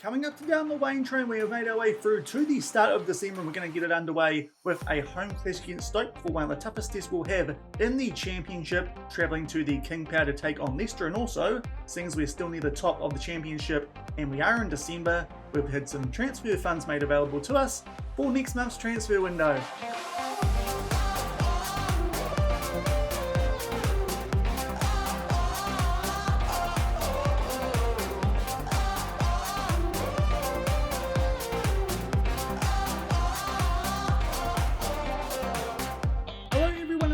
Coming up today on the Waine Train, we have made our way through to the start of December and we're going to get it underway with a home clash against Stoke for one of the toughest tests we'll have in the Championship, travelling to the King Power to take on Leicester. And also, seeing as we're still near the top of the Championship and we are in December, we've had some transfer funds made available to us for next month's transfer window.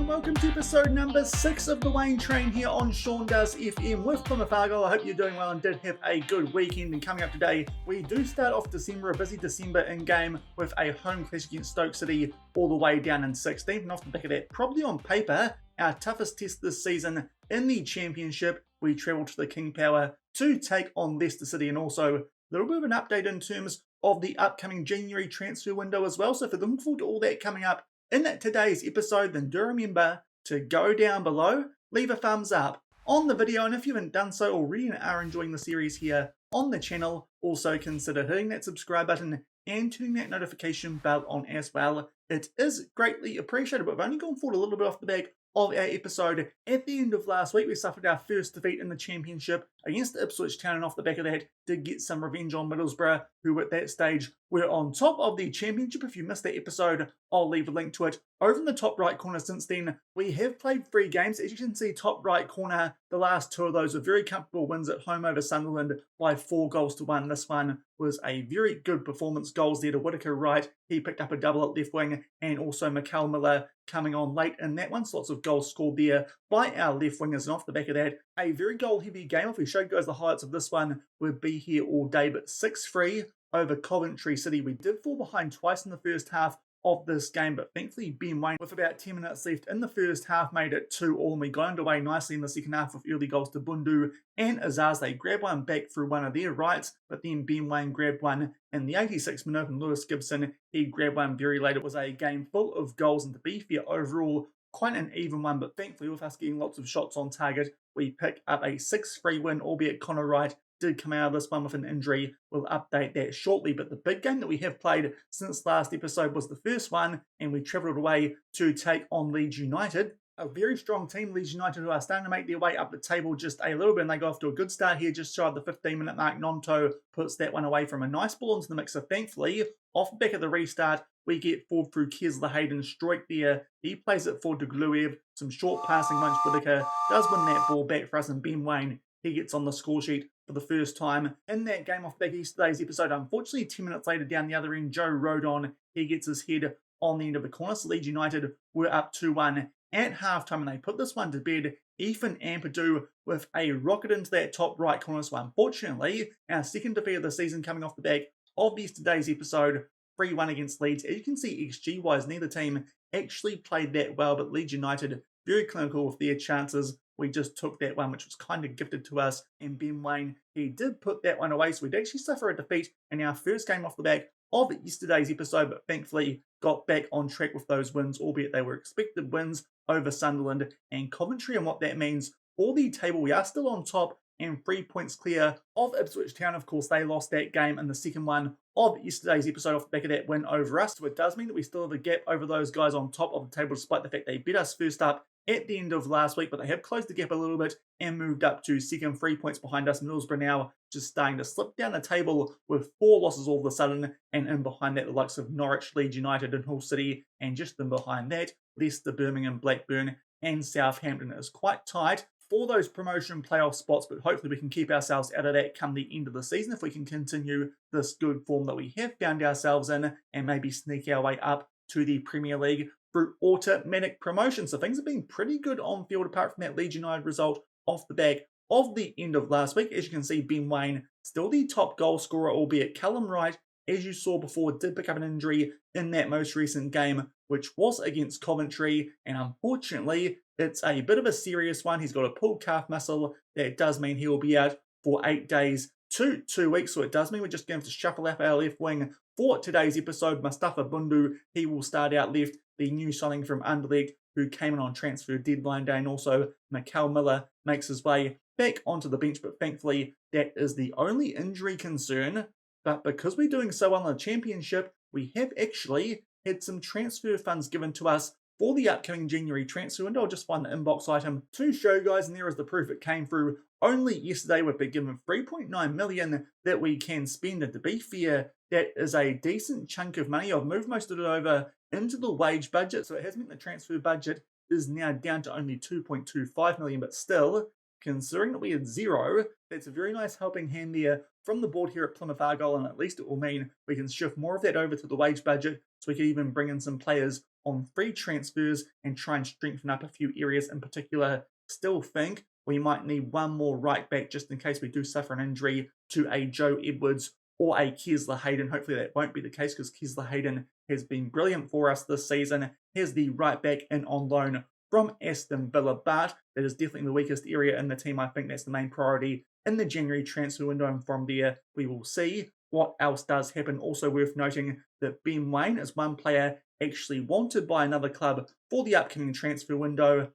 Welcome to episode number 6 of the Waine Train here on Sean Does FM with Plymouth Argyle. I hope you're doing well and did have a good weekend. And coming up today, we do start off December, a busy December in game with a home clash against Stoke City all the way down in 16th. And off the back of that, probably on paper, our toughest test this season in the Championship. We travel to the King Power to take on Leicester City, and also a little bit of an update in terms of the upcoming January transfer window as well. So if you're looking forward to all that coming up in today's episode, then do remember to go down below, leave a thumbs up on the video, and if you haven't done so already and are enjoying the series here on the channel, also consider hitting that subscribe button and turning that notification bell on as well. It is greatly appreciated, but we've only gone forward a little bit off the back of our episode. At the end of last week, we suffered our first defeat in the Championship against Ipswich Town, and off the back of that, did get some revenge on Middlesbrough, who at that stage were on top of the Championship. If you missed that episode, I'll leave a link to it over in the top right corner. Since then, we have played 3 games. As you can see, top right corner, the last 2 of those were very comfortable wins at home over Sunderland by 4 goals to 1. This one was a very good performance. Goals there to Whittaker right. He picked up a double at left wing, and also Mikel Miller coming on late in that one. So lots of goals scored there by our left wingers. And off the back of that, a very goal-heavy game. If we show you guys the highlights of this one, we'd be here all day. But 6-3 over Coventry City. We did fall behind twice in the first half of this game, but thankfully Ben Waine, with about 10 minutes left in the first half, made it 2-2, and we got underway nicely in the second half with early goals to Bundu and Azaz. They grabbed one back through one of their rights, but then Ben Waine grabbed one in the 86th minute, and Lewis Gibson, he grabbed one very late. It was a game full of goals, and to be fair, overall, quite an even one, but thankfully with us getting lots of shots on target, we pick up a 6-3 win, albeit Connor Wright did come out of this one with an injury. We'll update that shortly, but the big game that we have played since last episode was the first one, and we travelled away to take on Leeds United. A very strong team, Leeds United, who are starting to make their way up the table just a little bit, and they go off to a good start here just shy of the 15-minute mark. Nonto puts that one away from a nice ball into the mixer. Thankfully, off the back of the restart, we get forward through Kesler Hayden Stroik there. He plays it forward to Gluev. Some short passing once Whittaker does win that ball back for us, and Ben Waine, he gets on the score sheet for the first time in that game off the back of yesterday's episode. Unfortunately, 10 minutes later down the other end, Joe Rodon, he gets his head on the end of the corner. So Leeds United were up 2-1 at halftime, and they put this one to bed. Ethan Ampadu with a rocket into that top right corner. So unfortunately, our second defeat of the season coming off the back of yesterday's episode, 3-1 against Leeds. As you can see, XG-wise, neither team actually played that well, but Leeds United very clinical with their chances. We just took that one, which was kind of gifted to us, and Ben Waine, he did put that one away, so we'd actually suffer a defeat in our first game off the back of yesterday's episode, but thankfully got back on track with those wins, albeit they were expected wins over Sunderland and Coventry. And what that means for the table, we are still on top and 3 points clear of Ipswich Town. Of course, they lost that game in the second one of yesterday's episode off the back of that win over us, so it does mean that we still have a gap over those guys on top of the table, despite the fact they beat us first up at the end of last week, but they have closed the gap a little bit and moved up to second, 3 points behind us. Middlesbrough now just starting to slip down the table with 4 losses all of a sudden, and in behind that, the likes of Norwich, Leeds United and Hull City, and just in behind that, Leicester, Birmingham, Blackburn and Southampton. Is quite tight for those promotion playoff spots, but hopefully we can keep ourselves out of that come the end of the season if we can continue this good form that we have found ourselves in and maybe sneak our way up to the Premier League through automatic promotion. So things have been pretty good on field apart from that Leeds United result off the back of the end of last week. As you can see, Ben Waine still the top goal scorer, albeit Callum Wright, as you saw before, did pick up an injury in that most recent game, which was against Coventry, and unfortunately it's a bit of a serious one. He's got a pulled calf muscle. That does mean he will be out for 8 days to 2 weeks, so it does mean we're just going to have to shuffle up our left wing for today's episode. Mustafa Bundu, he will start out left, the new signing from Underdog, who came in on transfer deadline day, and also Mikel Miller makes his way back onto the bench, but thankfully that is the only injury concern But because we're doing so well in the Championship, we have actually had some transfer funds given to us for the upcoming January transfer window. I'll just find the inbox item to show you guys, and there is the proof it came through. Only yesterday we've been given 3.9 million that we can spend, and to be fair, that is a decent chunk of money. I've moved most of it over into the wage budget, so it has meant the transfer budget is now down to only 2.25 million, but still, considering that we had zero, that's a very nice helping hand there from the board here at Plymouth Argyle, and at least it will mean we can shift more of that over to the wage budget, so we can even bring in some players on free transfers and try and strengthen up a few areas in particular. Still think we might need one more right back just in case we do suffer an injury to a Joe Edwards or a Kesler Hayden. Hopefully that won't be the case, because Kesler Hayden has been brilliant for us this season. Here's the right back in on loan from Aston Villa, but that is definitely the weakest area in the team. I think that's the main priority in the January transfer window, and from there we will see what else does happen. Also worth noting that Ben Waine is one player actually wanted by another club for the upcoming transfer window.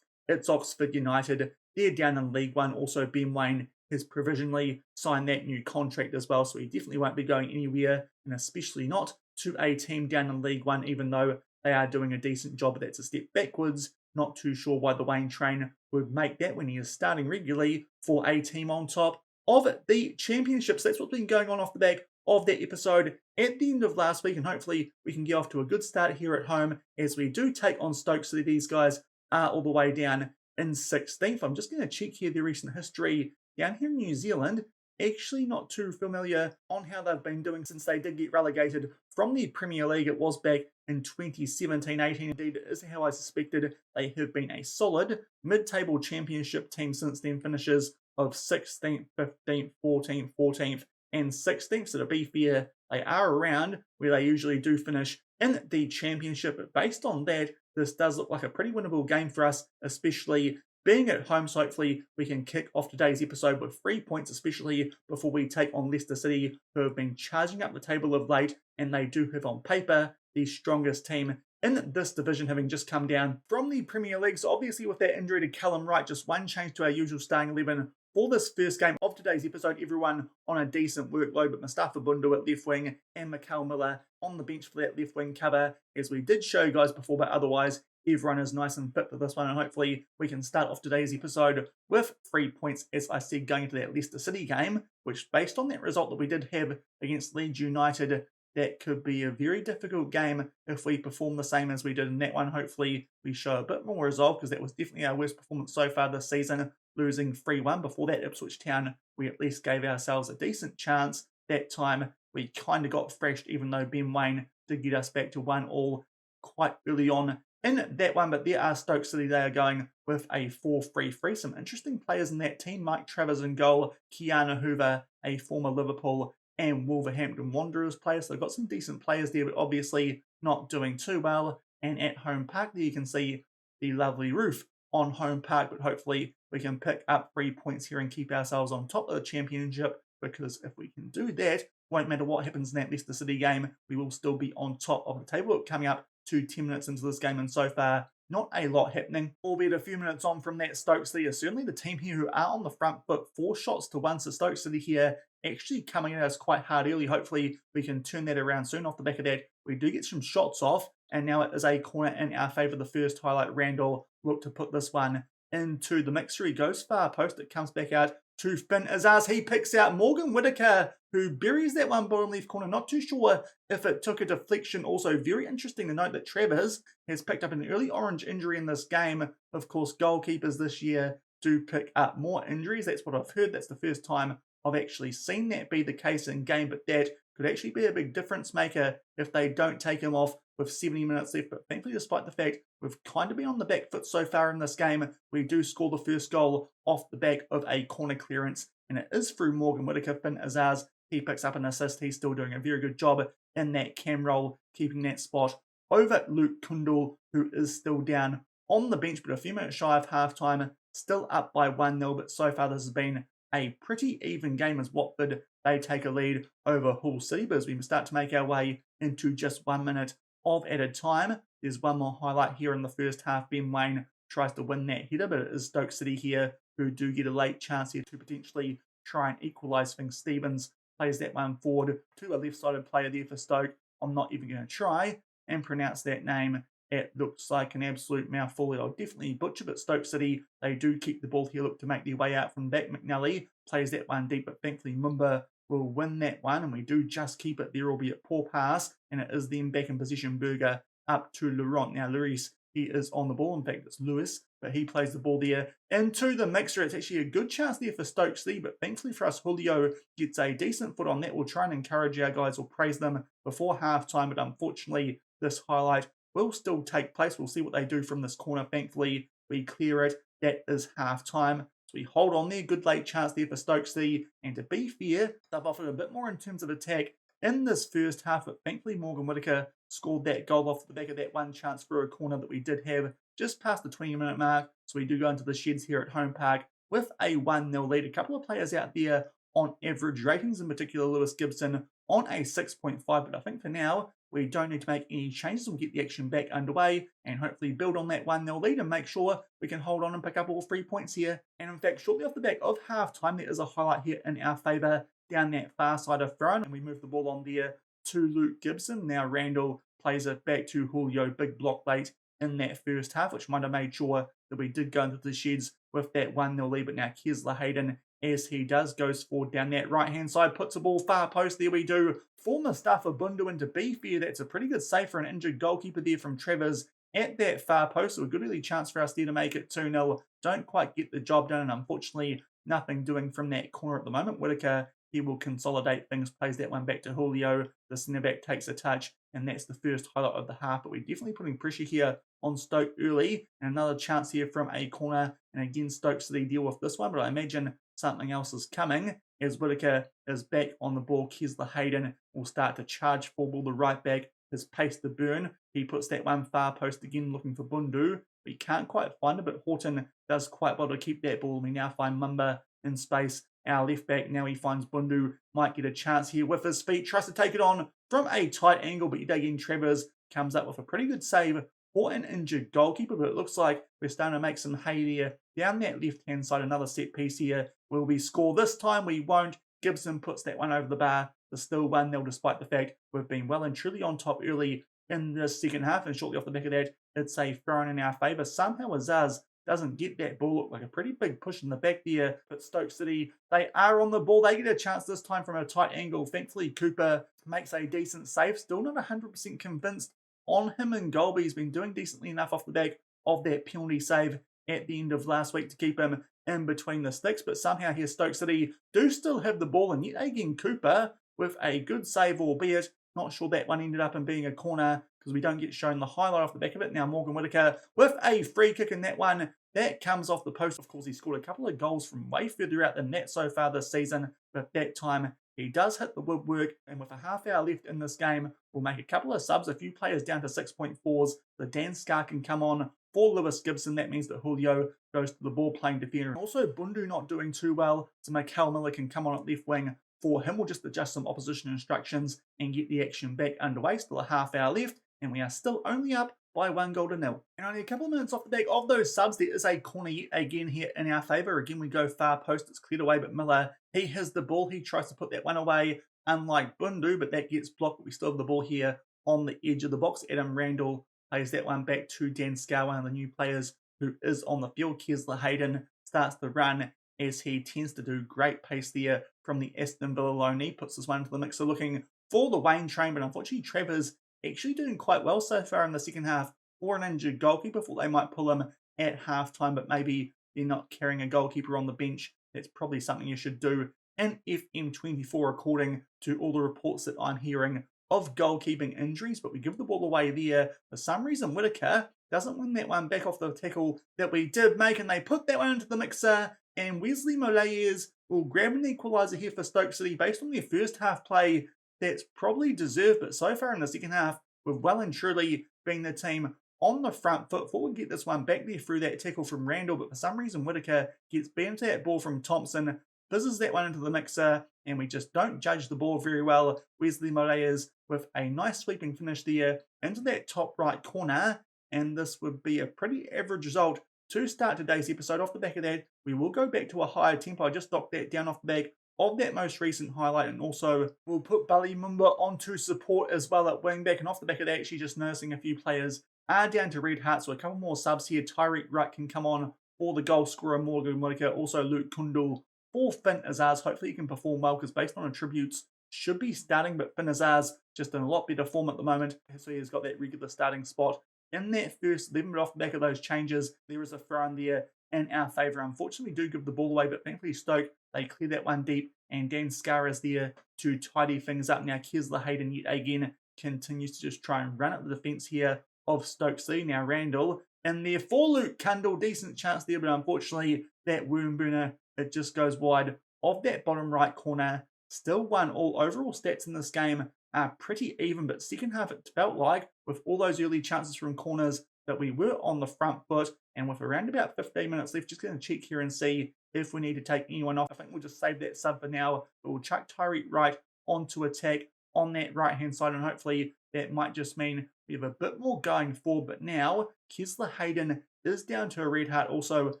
It's Oxford United. They're down in League One. Also, Ben Waine has provisionally signed that new contract as well, so he definitely won't be going anywhere, and especially not to a team down in League One, even though they are doing a decent job. But that's a step backwards. Not too sure why the Waine Train would make that when he is starting regularly for a team on top of the Championships. That's what's been going on off the back of that episode at the end of last week, and hopefully we can get off to a good start here at home as we do take on Stoke City. These guys are all the way down in 16th. I'm just going to check here their recent history down here in New Zealand. Actually not too familiar on how they've been doing since they did get relegated from the Premier League. It was back in 2017-18. Indeed, it is how I suspected. They have been a solid mid-table Championship team since then, finishes of 16th, 15th, 14th, 14th and 16th. So to be fair, they are around where they usually do finish in the Championship. But based on that, this does look like a pretty winnable game for us, especially being at home. So hopefully we can kick off today's episode with 3 points, especially before we take on Leicester City, who have been charging up the table of late, and they do have on paper the strongest team in this division, having just come down from the Premier League. So obviously with that injury to Callum Wright, just one change to our usual starting 11 for this first game of today's episode. Everyone on a decent workload, but Mustafa Bundu at left wing and Mikel Miller on the bench for that left wing cover, as we did show you guys before, but otherwise everyone is nice and fit for this one, and hopefully we can start off today's episode with 3 points, as I said, going into that Leicester City game, which based on that result that we did have against Leeds United, that could be a very difficult game if we perform the same as we did in that one. Hopefully we show a bit more resolve, because that was definitely our worst performance so far this season, losing 3-1. Before that, Ipswich Town, we at least gave ourselves a decent chance. That time we kind of got thrashed, even though Ben Waine did get us back to 1-1 quite early on in that one. But there are Stoke City. They are going with a 4-3-3. Some interesting players in that team. Mike Travers in goal, Keanu Hoover, a former Liverpool and Wolverhampton Wanderers player. So they've got some decent players there, but obviously not doing too well. And at Home Park there you can see the lovely roof on Home Park, but hopefully we can pick up 3 points here and keep ourselves on top of the Championship, because if we can do that, won't matter what happens in that Leicester City game, we will still be on top of the table. Coming up to 10 minutes into this game, and so far not a lot happening, albeit a few minutes on from that. Stoke City is certainly the team here who are on the front foot, 4 shots to 1. So Stoke City here actually coming at us quite hard early. Hopefully we can turn that around soon. Off the back of that, we do get some shots off, and now it is a corner in our favour. The first highlight, Randall looked to put this one into the mixer. He goes far post, it comes back out to Finn Azaz. He picks out Morgan Whitaker, who buries that one bottom left corner. Not too sure if it took a deflection. Also very interesting to note that Travers has picked up an early orange injury in this game. Of course, goalkeepers this year do pick up more injuries. That's what I've heard. That's the first time I've actually seen that be the case in game, but that could actually be a big difference maker if they don't take him off with 70 minutes left. But thankfully, despite the fact we've kind of been on the back foot so far in this game, we do score the first goal off the back of a corner clearance, and it is through Morgan Whitaker. Finn Azaz, he picks up an assist. He's still doing a very good job in that cam roll, keeping that spot over Luke Kundal, who is still down on the bench, but a few minutes shy of half-time, still up by 1-0, but so far this has been a pretty even game as Watford, they take a lead over Hull City. But as we start to make our way into just 1 minute of added time, there's one more highlight here in the first half. Ben Waine tries to win that header, but it is Stoke City here who do get a late chance here to potentially try and equalise things. Stevens plays that one forward to a left-sided player there for Stoke. I'm not even going to try and pronounce that name. It looks like an absolute mouthful. I'll definitely butcher, but Stoke City, they do keep the ball here, look to make their way out from back. McNally plays that one deep, but thankfully Mumba will win that one, and we do just keep it there, albeit poor pass, and it is then back in position. Berger up to Laurent. Now, Lloris, he is on the ball. In fact, it's Lewis, but he plays the ball there into the mixer. It's actually a good chance there for Stoke City, but thankfully for us, Julio gets a decent foot on that. We'll try and encourage our guys or praise them before halftime, but unfortunately, this highlight will still take place. We'll see what they do from this corner. Thankfully, we clear it. That is halftime. So we hold on there. Good late chance there for Stoke City. And to be fair, they've offered a bit more in terms of attack in this first half, but thankfully Morgan Whittaker scored that goal off the back of that one chance for a corner that we did have just past the 20-minute mark. So we do go into the sheds here at Home Park with a 1-0 lead. A couple of players out there on average ratings, in particular Lewis Gibson on a 6.5, but I think for now we don't need to make any changes. We'll get the action back underway and hopefully build on that 1-0 lead and make sure we can hold on and pick up all 3 points here. And in fact, shortly off the back of halftime, there is a highlight here in our favour down that far side of Throne, and we move the ball on there to Luke Gibson. Now Randall plays it back to Julio, big block late in that first half, which might have made sure that we did go into the sheds with that 1-0 lead. But now Kesler Hayden, as he does, goes forward down that right-hand side, puts a ball far post. There we do. For Mustafa Bundu, and to be fair, that's a pretty good save for an injured goalkeeper there from Travers at that far post. So a good early chance for us there to make it 2-0. Don't quite get the job done, and unfortunately, nothing doing from that corner at the moment. Whittaker, he will consolidate things, plays that one back to Julio. The centre-back takes a touch, and that's the first highlight of the half. But we're definitely putting pressure here on Stoke early. And another chance here from a corner. And again, Stoke City deal with this one, but I imagine something else is coming as Whittaker is back on the ball. Kesler Hayden will start to charge forward. The right back, his pace to burn. He puts that one far post again, looking for Bundu. We can't quite find it, but Horton does quite well to keep that ball. We now find Mumba in space. Our left back, now he finds Bundu, might get a chance here with his feet, tries to take it on from a tight angle, but again, Travers comes up with a pretty good save for an injured goalkeeper, but it looks like we're starting to make some hay there. Down that left-hand side, another set piece here. Will we score this time? We won't. Gibson puts that one over the bar. There's still 1-0 despite the fact we've been well and truly on top early in the second half, and shortly off the back of that, it's a throw in our favour. Somehow Azaz doesn't get that ball. Look like a pretty big push in the back there, but Stoke City, they are on the ball. They get a chance this time from a tight angle. Thankfully, Cooper makes a decent save. Still not 100% convinced on him in goal, but he's been doing decently enough off the back of that penalty save at the end of last week to keep him in between the sticks. But somehow here, Stoke City do still have the ball, and yet again, Cooper with a good save, albeit not sure that one ended up in being a corner because we don't get shown the highlight off the back of it. Now Morgan Whittaker with a free kick in that one. That comes off the post. Of course, he scored a couple of goals from way further out than that so far this season, but that time he does hit the woodwork, and with a half hour left in this game, we'll make a couple of subs, a few players down to 6.4s. The Dan Scar can come on for Lewis Gibson. That means that Julio goes to the ball playing defender. And also Bundu not doing too well, so Mikel Miller can come on at left wing for him. We'll just adjust some opposition instructions and get the action back underway. Still a half hour left, and we are still only up by 1-0. And only a couple of minutes off the back of those subs, there is a corner yet again here in our favour. Again, we go far post, it's cleared away, but Miller, he has the ball. He tries to put that one away, unlike Bundu, but that gets blocked. But we still have the ball here on the edge of the box. Adam Randall plays that one back to Dan Scar, one of the new players who is on the field. Kesler Hayden starts the run as he tends to do. Great pace there from the Aston Villa loanee. Puts this one into the mixer looking for the Waine Train, but unfortunately Travers actually doing quite well so far in the second half for an injured goalkeeper. Thought they might pull him at halftime, but maybe they're not carrying a goalkeeper on the bench. That's probably something you should do in FM24 according to all the reports that I'm hearing of goalkeeping injuries. But we give the ball away there. For some reason, Whittaker doesn't win that one back off the tackle that we did make, and they put that one into the mixer, and Wesley Molayes will grab an equaliser here for Stoke City based on their first half play. That's probably deserved, but so far in the second half, we've well and truly been the team on the front foot. Thought we'd get this one back there through that tackle from Randall, but for some reason Whittaker gets bent to that ball from Thompson, fizzes that one into the mixer, and we just don't judge the ball very well. Wesley Molayes with a nice sweeping finish there into that top right corner, and this would be a pretty average result to start today's episode. Off the back of that, we will go back to a higher tempo. I just knocked that down off the back of that most recent highlight, and also we'll put Mumba onto support as well at wingback. And off the back of that, actually just noticing a few players are down to red heart, so a couple more subs here. Tyreek Wright can come on for the goal scorer Morgan Whittaker, also Luke Kundal for Finn Azaz. Hopefully he can perform well, because based on attributes should be starting, but Finn Azaz just in a lot better form at the moment, so he's got that regular starting spot in that first 11. But off the back of those changes, there is a throw in there in our favour. Unfortunately, we do give the ball away, but thankfully Stoke, they clear that one deep, and Dan Scarr is there to tidy things up. Now Kesler Hayden yet again continues to just try and run at the defence here of Stoke City. Now Randall in there for Luke Kundal, decent chance there, but unfortunately that worm burner, it just goes wide of that bottom right corner. Still 1-1. Overall stats in this game are pretty even, but second half it felt like, with all those early chances from corners, that we were on the front foot. And with around about 15 minutes left, just going to check here and see if we need to take anyone off. I think we'll just save that sub for now, but we'll chuck Tyreek Wright onto attack on that right-hand side, and hopefully that might just mean we have a bit more going forward. But now Kesler Hayden is down to a red heart. Also,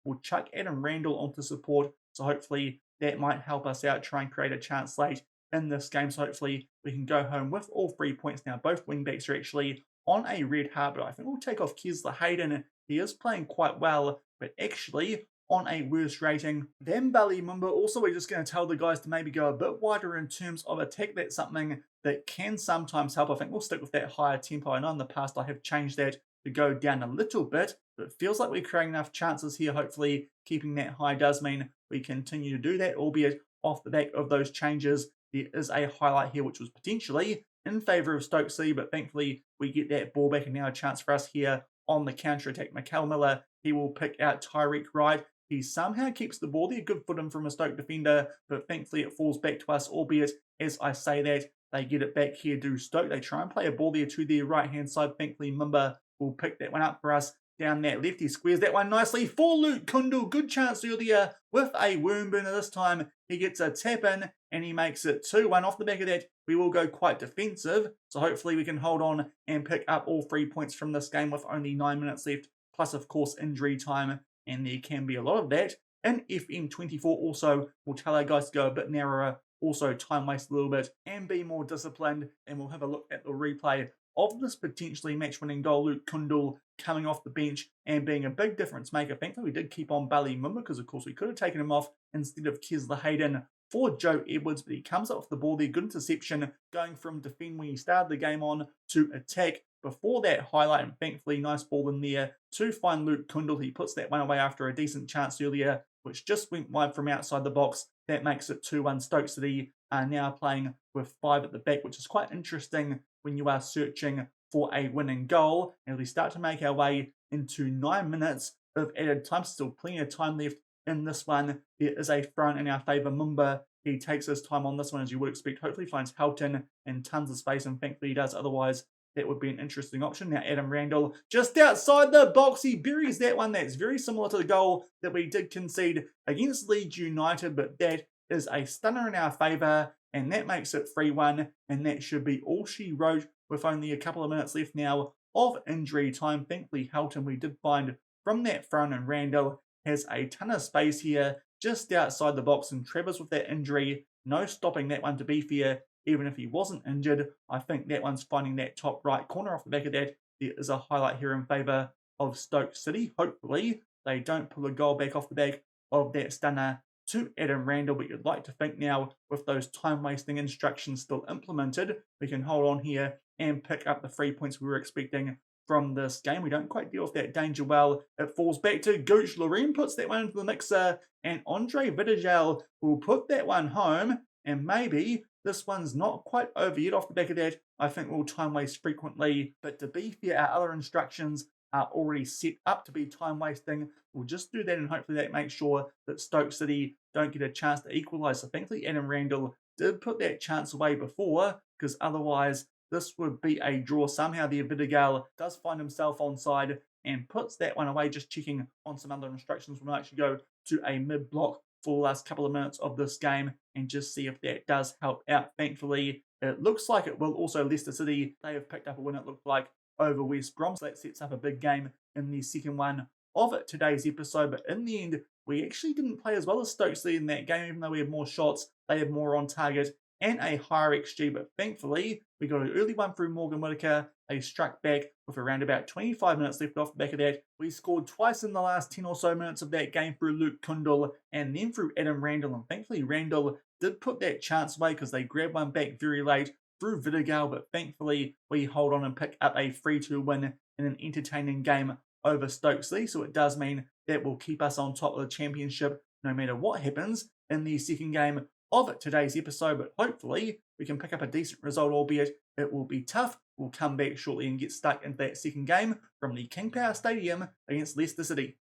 we'll chuck Adam Randall onto support, so hopefully that might help us out, try and create a chance late in this game. So hopefully we can go home with all 3 points. Now both wingbacks are actually on a red heart, but I think we'll take off Kesler Hayden. He is playing quite well, but actually on a worse rating than Mumba. Also, we're just going to tell the guys to maybe go a bit wider in terms of attack. That's something that can sometimes help. I think we'll stick with that higher tempo. I know in the past I have changed that to go down a little bit, but it feels like we're creating enough chances here. Hopefully keeping that high does mean we continue to do that, albeit off the back of those changes. There is a highlight here which was potentially in favour of Stoke City, but thankfully we get that ball back, and now a chance for us here on the counter-attack. Mikel Miller, he will pick out Tyreek Wright. He somehow keeps the ball there, good footing from a Stoke defender, but thankfully it falls back to us, albeit as I say that, they get it back here, do Stoke. They try and play a ball there to their right-hand side. Thankfully Mumba will pick that one up for us down that left. He squares that one nicely for Luke Kundal. Good chance earlier with a worm burner. This time he gets a tap in and he makes it 2-1. Off the back of that, we will go quite defensive, so hopefully we can hold on and pick up all 3 points from this game with only 9 minutes left, plus of course injury time, and there can be a lot of that. And FM24 also will tell our guys to go a bit narrower, also time waste a little bit and be more disciplined. And we'll have a look at the replay of this potentially match-winning goal. Luke Kundal coming off the bench and being a big difference maker. Thankfully we did keep on Mumba, because of course we could have taken him off instead of Kesler Hayden for Joe Edwards, but he comes up with the ball there. Good interception, going from defend when he started the game on to attack before that highlight, and thankfully nice ball in there to find Luke Kundal. He puts that one away after a decent chance earlier, which just went wide from outside the box. That makes it 2-1. Stoke City are now playing with 5 at the back, which is quite interesting when you are searching for a winning goal. And we start to make our way into 9 minutes of added time. Still plenty of time left in this one. There is a throw in our favour. Mumba, he takes his time on this one, as you would expect. Hopefully finds Helton in tons of space, and thankfully he does. Otherwise, that would be an interesting option. Now Adam Randall, just outside the box, he buries that one. That's very similar to the goal that we did concede against Leeds United, but that is a stunner in our favour, and that makes it 3-1, and that should be all she wrote with only a couple of minutes left now of injury time. Thankfully Helton, we did find from that front, and Randall has a ton of space here just outside the box, and Trevor's with that injury, no stopping that one. To be fair, even if he wasn't injured, I think that one's finding that top right corner. Off the back of that, there is a highlight here in favour of Stoke City. Hopefully they don't pull a goal back off the back of that stunner to Adam Randall, but you'd like to think now with those time-wasting instructions still implemented, we can hold on here and pick up the 3 points we were expecting from this game. We don't quite deal with that danger well. It falls back to Gooch. Loreen puts that one into the mixer, and Andre Vidagel will put that one home, and maybe this one's not quite over yet. Off the back of that, I think we'll time waste frequently, but to be fair, our other instructions are already set up to be time wasting. We'll just do that, and hopefully that makes sure that Stoke City don't get a chance to equalise. So thankfully Adam Randall did put that chance away before, because otherwise this would be a draw. Somehow the Vidagel does find himself onside and puts that one away. Just checking on some other instructions, we might actually go to a mid-block for the last couple of minutes of this game and just see if that does help out. Thankfully, it looks like it will. Also, Leicester City, they have picked up a win, it looked like, over West Brom. So that sets up a big game in the second one of today's episode. But in the end, we actually didn't play as well as Stoke City in that game, even though we had more shots, they had more on target and a higher XG, but thankfully we got an early one through Morgan Whitaker. They struck back with around about 25 minutes left off the back of that. We scored twice in the last 10 or so minutes of that game through Luke Kundal and then through Adam Randall, and thankfully Randall did put that chance away because they grabbed one back very late through Vidigal, but thankfully we hold on and pick up a 3-2 win in an entertaining game over Stoke City, so it does mean that will keep us on top of the championship no matter what happens in the second game of today's episode, but hopefully we can pick up a decent result, albeit it will be tough. We'll come back shortly and get stuck into that second game from the King Power Stadium against Leicester City.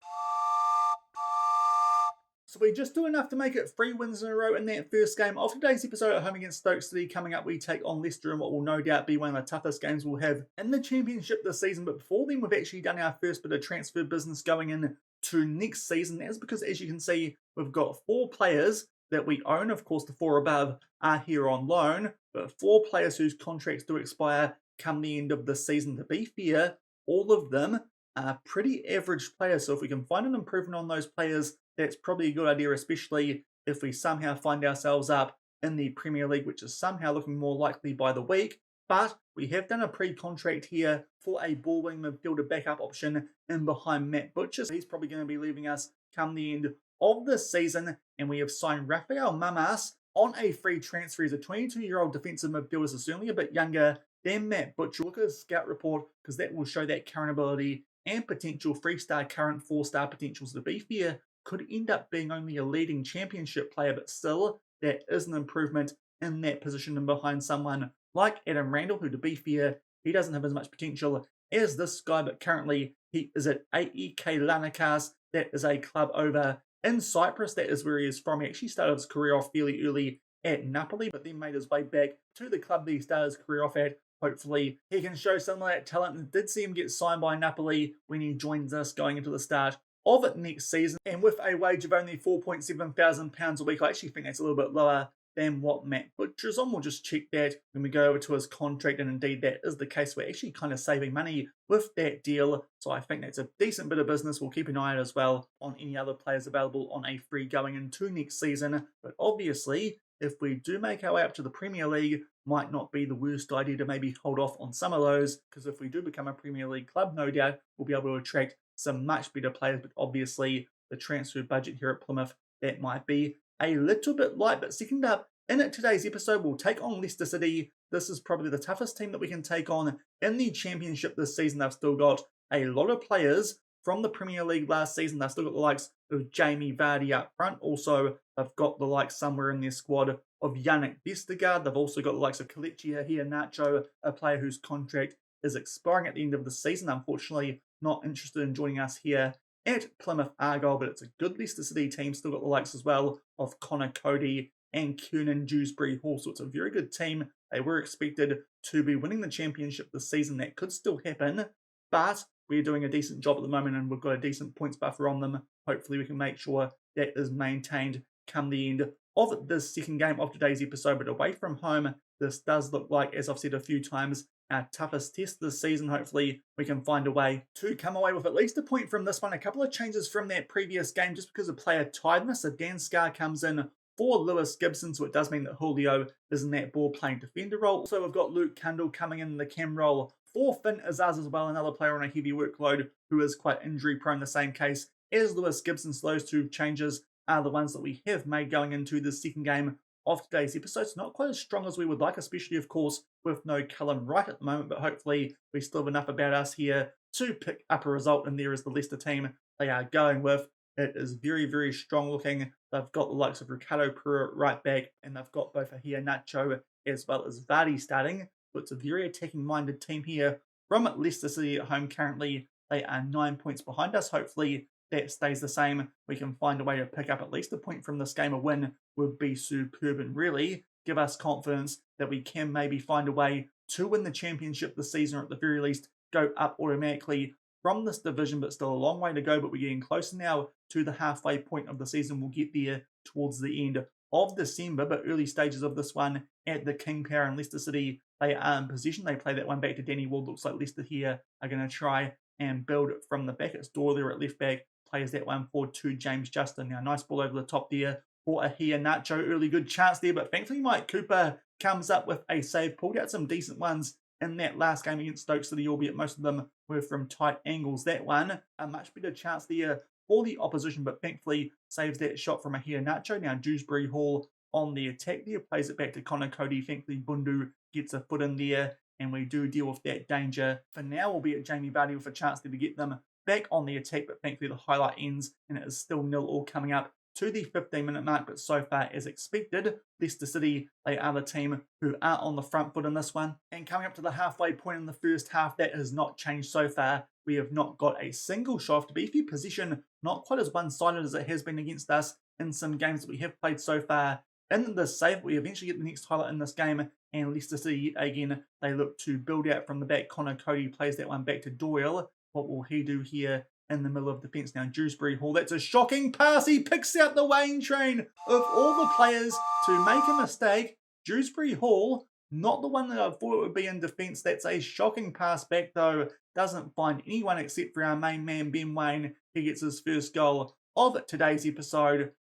So we just do enough to make it 3 wins in a row in that first game of today's episode at home against Stoke City. Coming up, we take on Leicester in what will no doubt be one of the toughest games we'll have in the championship this season. But before then, we've actually done our first bit of transfer business going in to next season. That's because, as you can see, we've got 4 players that we own. Of course, the 4 above are here on loan, but 4 players whose contracts do expire come the end of the season. To be fair, all of them are pretty average players, so if we can find an improvement on those players, that's probably a good idea, especially if we somehow find ourselves up in the Premier League, which is somehow looking more likely by the week. But we have done a pre-contract here for a ball-wing midfielder backup option in behind Matt Butcher. He's probably going to be leaving us come the end of this season, and we have signed Rafael Mamas on a free transfer. He's a 22-year-old defensive midfielder, so certainly a bit younger than Matt Butcher. Look at his scout report, because that will show that current ability and potential 3-star, current 4-star potentials. To be fair, could end up being only a leading championship player, but still, that is an improvement in that position and behind someone like Adam Randall, who, to be fair, he doesn't have as much potential as this guy, but currently he is at AEK Lanakas. That is a club over in Cyprus. That is where he is from. He actually started his career off fairly early at Napoli, but then made his way back to the club that he started his career off at. Hopefully he can show some of that talent, and did see him get signed by Napoli when he joins us going into the start of it next season. And with a wage of only £4,700 a week, I actually think that's a little bit lower than what Matt Butcher's on. We'll just check that when we go over to his contract, and indeed that is the case. We're actually kind of saving money with that deal, so I think that's a decent bit of business. We'll keep an eye out as well on any other players available on a free going into next season. But obviously, if we do make our way up to the Premier League, might not be the worst idea to maybe hold off on some of those, because if we do become a Premier League club, no doubt we'll be able to attract some much better players. But obviously the transfer budget here at Plymouth, that might be a little bit light. But second up in today's episode, we'll take on Leicester City. This is probably the toughest team that we can take on in the championship this season. They've still got a lot of players from the Premier League last season. They've still got the likes of Jamie Vardy up front. Also, they've got the likes somewhere in their squad of Yannick Vestergaard. They've also got the likes of Kelechi here, Nacho, a player whose contract is expiring at the end of the season. Unfortunately, not interested in joining us here at Plymouth Argyle, but it's a good Leicester City team. Still got the likes as well of Connor Cody and Kiernan Dewsbury Hall, so it's a very good team. They were expected to be winning the championship this season. That could still happen, but we're doing a decent job at the moment, and we've got a decent points buffer on them. Hopefully we can make sure that is maintained come the end of this second game of today's episode. But away from home, this does look like, as I've said a few times, our toughest test this season. Hopefully we can find a way to come away with at least a point from this one. A couple of changes from that previous game just because of player tiredness. So Dan Scarr comes in for Lewis Gibson, so it does mean that Julio is in that ball playing defender role. Also, we've got Luke Kundal coming in the cam role for Finn Azaz as well, another player on a heavy workload who is quite injury prone, the same case as Lewis Gibson. So those 2 changes are the ones that we have made going into the second game of today's episode. It's not quite as strong as we would like, especially, of course, with no Callum Wright at the moment, but hopefully we still have enough about us here to pick up a result, and there is the Leicester team they are going with. It is very, very strong looking. They've got the likes of Ricardo Pereira right back, and they've got both here Nacho as well as Vardy starting. So it's a very attacking-minded team here from Leicester City at home. Currently, they are 9 points behind us. Hopefully that stays the same. We can find a way to pick up at least a point from this game. A win would be superb and really give us confidence that we can maybe find a way to win the championship this season, or at the very least go up automatically from this division. But still a long way to go, but we're getting closer now to the halfway point of the season. We'll get there towards the end of December, but early stages of this one at the King Power and Leicester City, they are in possession. They play that one back to Danny Ward. Looks like Leicester here are going to try and build it from the back. It's Dorley at left back, plays that one forward to James Justin. Now, nice ball over the top there for Ahia Nacho. Early good chance there, but thankfully Mike Cooper comes up with a save. Pulled out some decent ones in that last game against Stoke City, albeit most of them were from tight angles. That one, a much better chance there for the opposition, but thankfully saves that shot from Ahia Nacho. Now, Dewsbury Hall on the attack there, plays it back to Connor Cody. Thankfully, Bundu gets a foot in there, and we do deal with that danger. For now, albeit Jamie Vardy with a chance there to get them back on the attack, but thankfully the highlight ends, and it is still 0-0 coming up to the 15-minute mark, but so far, as expected, Leicester City, they are the team who are on the front foot in this one. And coming up to the halfway point in the first half, that has not changed so far. We have not got a single shot to beefy position, not quite as one-sided as it has been against us in some games that we have played so far. In the save, we eventually get the next highlight in this game, and Leicester City, again, they look to build out from the back. Connor Cody plays that one back to Doyle. What will he do here in the middle of defence? Now, Dewsbury Hall, that's a shocking pass. He picks out the Waine Train. Of all the players to make a mistake, Dewsbury Hall, not the one that I thought it would be in defence. That's a shocking pass back, though. Doesn't find anyone except for our main man, Ben Waine. He gets his first goal of today's episode.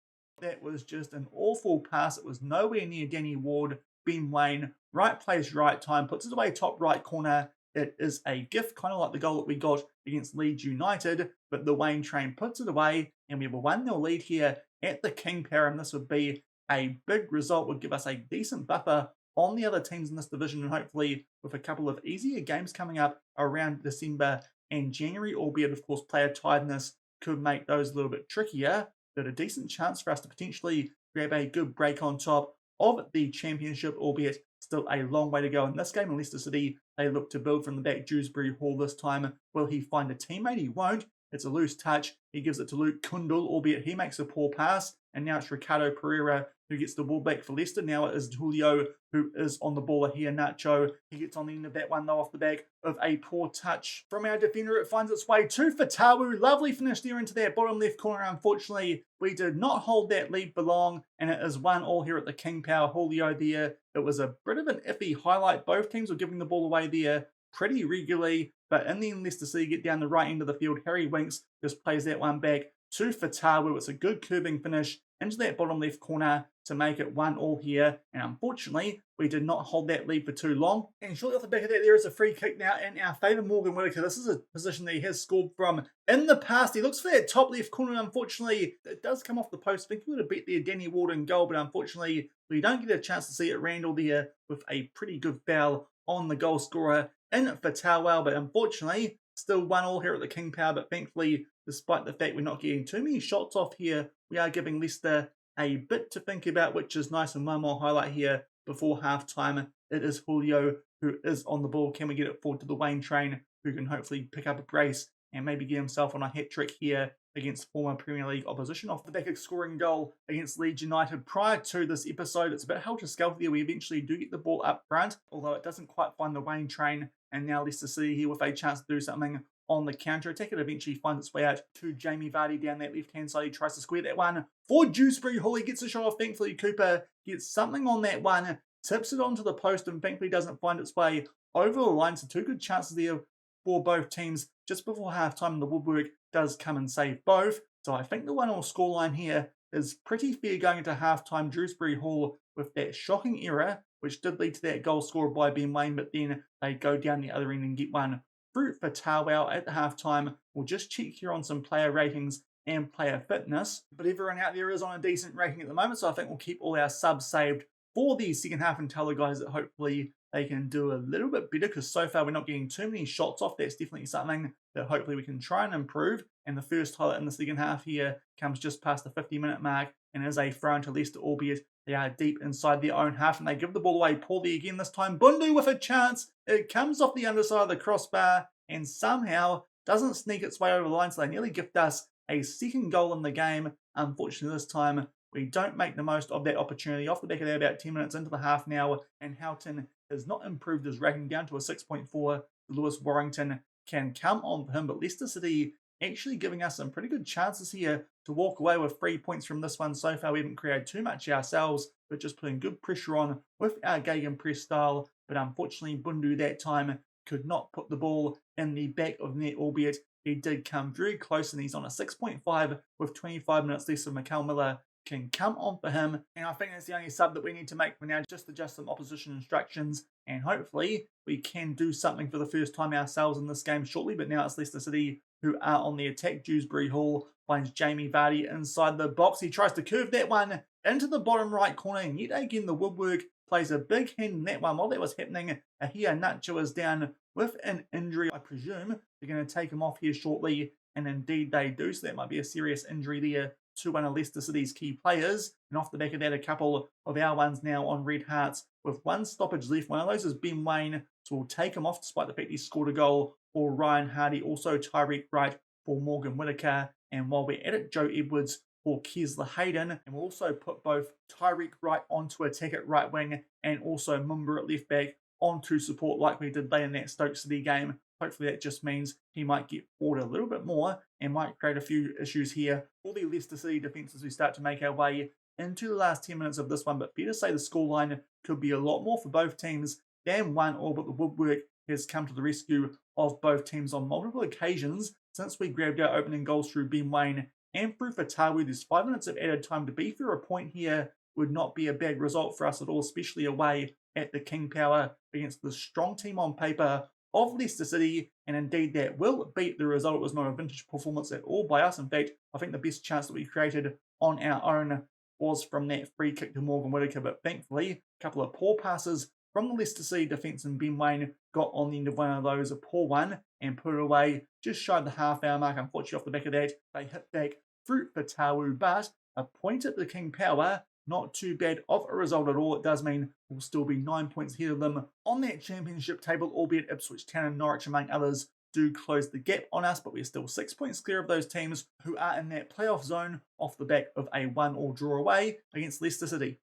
That was just an awful pass. It was nowhere near Danny Ward. Ben Waine, right place, right time, puts it away top right corner. It is a gift, kind of like the goal that we got against Leeds United, but the Waine Train puts it away, and we have a 1-0 lead here at the King Power, and this would be a big result, would give us a decent buffer on the other teams in this division, and hopefully with a couple of easier games coming up around December and January, albeit of course player tiredness could make those a little bit trickier, but a decent chance for us to potentially grab a good break on top of the championship, albeit still a long way to go in this game. In Leicester City, they look to build from the back. Dewsbury Hall this time. Will he find a teammate? He won't. It's a loose touch. He gives it to Luke Kundal, albeit he makes a poor pass. And now it's Ricardo Pereira who gets the ball back for Leicester. Now it is Julio who is on the ball here. Nacho, he gets on the end of that one though off the back of a poor touch from our defender. It finds its way to Fatawu. Lovely finish there into that bottom left corner. Unfortunately, we did not hold that lead for long, and it is 1-1 here at the King Power. Julio there. It was a bit of an iffy highlight. Both teams were giving the ball away there pretty regularly, but in the end, Leicester City get down the right end of the field. Harry Winks just plays that one back to Fatawu. It's a good curving finish into that bottom left corner to make it 1-1 here. And unfortunately, we did not hold that lead for too long. And shortly off the back of that, there is a free kick now in our favour. Morgan Whittaker. This is a position that he has scored from in the past. He looks for that top left corner. Unfortunately, it does come off the post. I think he would have beat there Danny Ward in goal, but unfortunately, we don't get a chance to see it. Randall there with a pretty good foul on the goal scorer in Fatawu, but unfortunately, still 1-1 here at the King Power. But thankfully, despite the fact we're not getting too many shots off here, we are giving Leicester a bit to think about, which is nice. And one more highlight here before half-time. It is Julio who is on the ball. Can we get it forward to the Waine Train, who can hopefully pick up a brace and maybe get himself on a hat-trick here against former Premier League opposition off the back of scoring goal against Leeds United prior to this episode. It's a bit helter-skelter. We eventually do get the ball up front, although it doesn't quite find the Waine Train, and now Leicester City here with a chance to do something on the counter-attack. It eventually finds its way out to Jamie Vardy down that left-hand side. He tries to square that one for Dewsbury Hall. He gets a shot off. Thankfully, Cooper gets something on that one, tips it onto the post, and thankfully doesn't find its way over the line. So two good chances there for both teams just before half-time. The woodwork does come and save both. So I think the 1-1 scoreline here is pretty fair going into half-time. Dewsbury Hall with that shocking error, which did lead to that goal scored by Ben Waine, but then they go down the other end and get one through Fatawu at the half-time. We'll just check here on some player ratings and player fitness, but everyone out there is on a decent rating at the moment, so I think we'll keep all our subs saved for the second half and tell the guys that hopefully they can do a little bit better, because so far we're not getting too many shots off. That's definitely something that hopefully we can try and improve. And the first highlight in the second half here comes just past the 50-minute mark and is a throw into Leicester, albeit they are deep inside their own half, and they give the ball away poorly again this time. Bundu with a chance. It comes off the underside of the crossbar and somehow doesn't sneak its way over the line, so they nearly gift us a second goal in the game. Unfortunately, this time we don't make the most of that opportunity. Off the back of that, about 10 minutes into the half now, and Houghton has not improved his rating down to a 6.4. Lewis Warrington can come on for him, but Leicester City actually giving us some pretty good chances here to walk away with 3 points from this one. So far, we haven't created too much ourselves, but just putting good pressure on with our gegenpress style. But unfortunately, Bundu that time could not put the ball in the back of net, albeit he did come very close, and he's on a 6.5 with 25 minutes left, so Mikel Miller can come on for him. And I think that's the only sub that we need to make for now, just adjust some opposition instructions, and hopefully we can do something for the first time ourselves in this game shortly. But now it's Leicester City who are on the attack. Dewsbury Hall finds Jamie Vardy inside the box. He tries to curve that one into the bottom right corner, and yet again the woodwork plays a big hand in that one. While that was happening, Ahia Nacho is down with an injury. I presume they're going to take him off here shortly, and indeed they do, so that might be a serious injury there to one of Leicester City's key players. And off the back of that, a couple of our ones now on red hearts with one stoppage left. One of those is Ben Waine, so we'll take him off despite the fact he scored a goal for Ryan Hardy. Also Tyreek Wright for Morgan Whitaker. And while we're at it, Joe Edwards for Kesler Hayden. And we'll also put both Tyreek Wright onto attack at right wing and also Mumba at left back onto support like we did late in that Stoke City game. Hopefully that just means he might get forward a little bit more and might create a few issues here for the Leicester City defence as we start to make our way into the last 10 minutes of this one. But fair to say the scoreline could be a lot more for both teams than 1-1, but the woodwork has come to the rescue of both teams on multiple occasions since we grabbed our opening goals through Ben Waine and through Fatawu. There's 5 minutes of added time. To be fair, a point here would not be a bad result for us at all, especially away at the King Power against the strong team on paper of Leicester City, and indeed that will beat the result. It was not a vintage performance at all by us. In fact, I think the best chance that we created on our own was from that free kick to Morgan Whitaker, but thankfully a couple of poor passes from the Leicester City defence, and Ben Waine got on the end of one of those, a poor one, and put it away just shy of the half-hour mark. Unfortunately, off the back of that, they hit back through Fatawu, but a point at the King Power, not too bad of a result at all. It does mean we'll still be 9 points ahead of them on that championship table, albeit Ipswich Town and Norwich, among others, do close the gap on us, but we're still 6 points clear of those teams who are in that playoff zone off the back of a 1-1 draw away against Leicester City.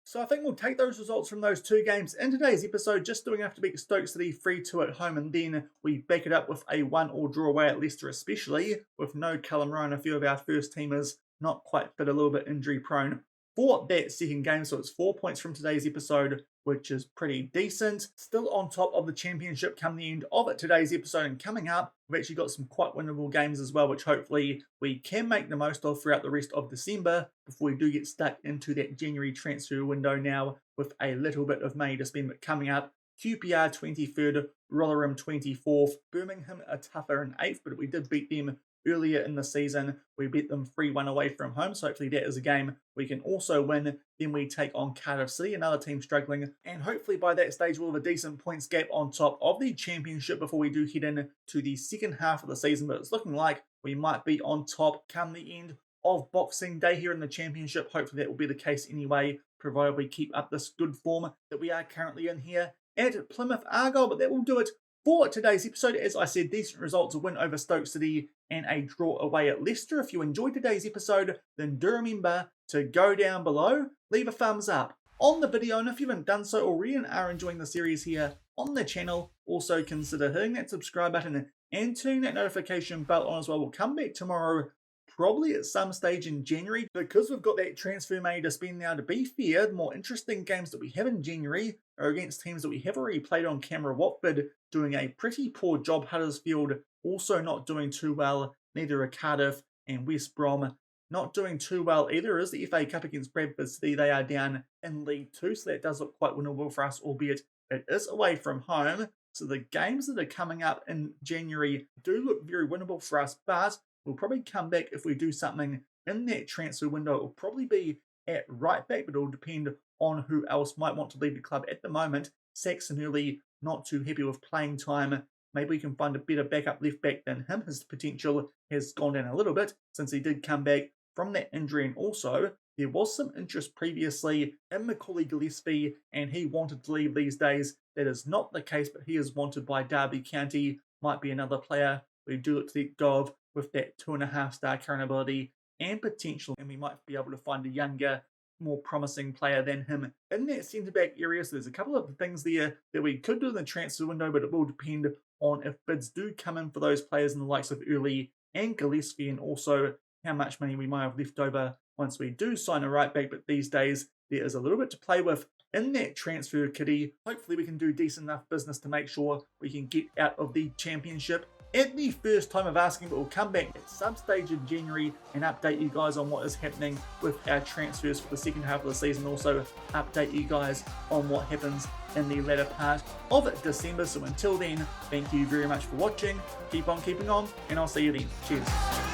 So I think we'll take those results from those two games in today's episode, just doing enough to beat Stoke City 3-2 at home, and then we back it up with a 1-1 draw away at Leicester, especially with no Callum Rowe and a few of our first teamers not quite fit, a little bit injury prone for that second game. So it's 4 points from today's episode, which is pretty decent. Still on top of the championship come the end of today's episode, and coming up, we've actually got some quite winnable games as well, which hopefully we can make the most of throughout the rest of December before we do get stuck into that January transfer window now with a little bit of May to spend. But coming up, QPR 23rd, Rotherham 24th, Birmingham are tougher in 8th, but we did beat them earlier in the season. We beat them 3-1 away from home, so hopefully that is a game we can also win. Then we take on Cardiff City, another team struggling, and hopefully by that stage we'll have a decent points gap on top of the championship before we do head in to the second half of the season. But it's looking like we might be on top come the end of Boxing Day here in the championship. Hopefully that will be the case anyway, provided we keep up this good form that we are currently in here at Plymouth Argyle. But that will do it for today's episode. As I said, decent results, a win over Stoke City and a draw away at Leicester. If you enjoyed today's episode, then do remember to go down below, leave a thumbs up on the video, and if you haven't done so already and are enjoying the series here on the channel, also consider hitting that subscribe button and turning that notification bell on as well. We'll come back tomorrow, probably at some stage in January, because we've got that transfer money to spend now. To be fair, the more interesting games that we have in January are against teams that we have already played on camera. Watford doing a pretty poor job, Huddersfield also not doing too well, neither are Cardiff, and West Brom not doing too well either. Is the FA Cup against Bradford City. They are down in League 2, so that does look quite winnable for us, albeit it is away from home. So the games that are coming up in January do look very winnable for us, but we'll probably come back if we do something in that transfer window. It will probably be at right back, but it will depend on who else might want to leave the club. At the moment, Saxon Early not too happy with playing time. Maybe we can find a better backup left back than him. His potential has gone down a little bit since he did come back from that injury. And also, there was some interest previously in Macaulay Gillespie, and he wanted to leave these days. That is not the case, but he is wanted by Derby County. Might be another player we do look to let go of with that 2.5-star current ability and potential, and we might be able to find a younger, more promising player than him in that centre-back area. So there's a couple of things there that we could do in the transfer window, but it will depend on if bids do come in for those players in the likes of Early and Gillespie, and also how much money we might have left over once we do sign a right back. But these days, there is a little bit to play with in that transfer kitty. Hopefully we can do decent enough business to make sure we can get out of the championship at the first time of asking, but we'll come back at some stage in January and update you guys on what is happening with our transfers for the second half of the season. Also update you guys on what happens in the latter part of December. So until then, thank you very much for watching. Keep on keeping on, and I'll see you then. Cheers.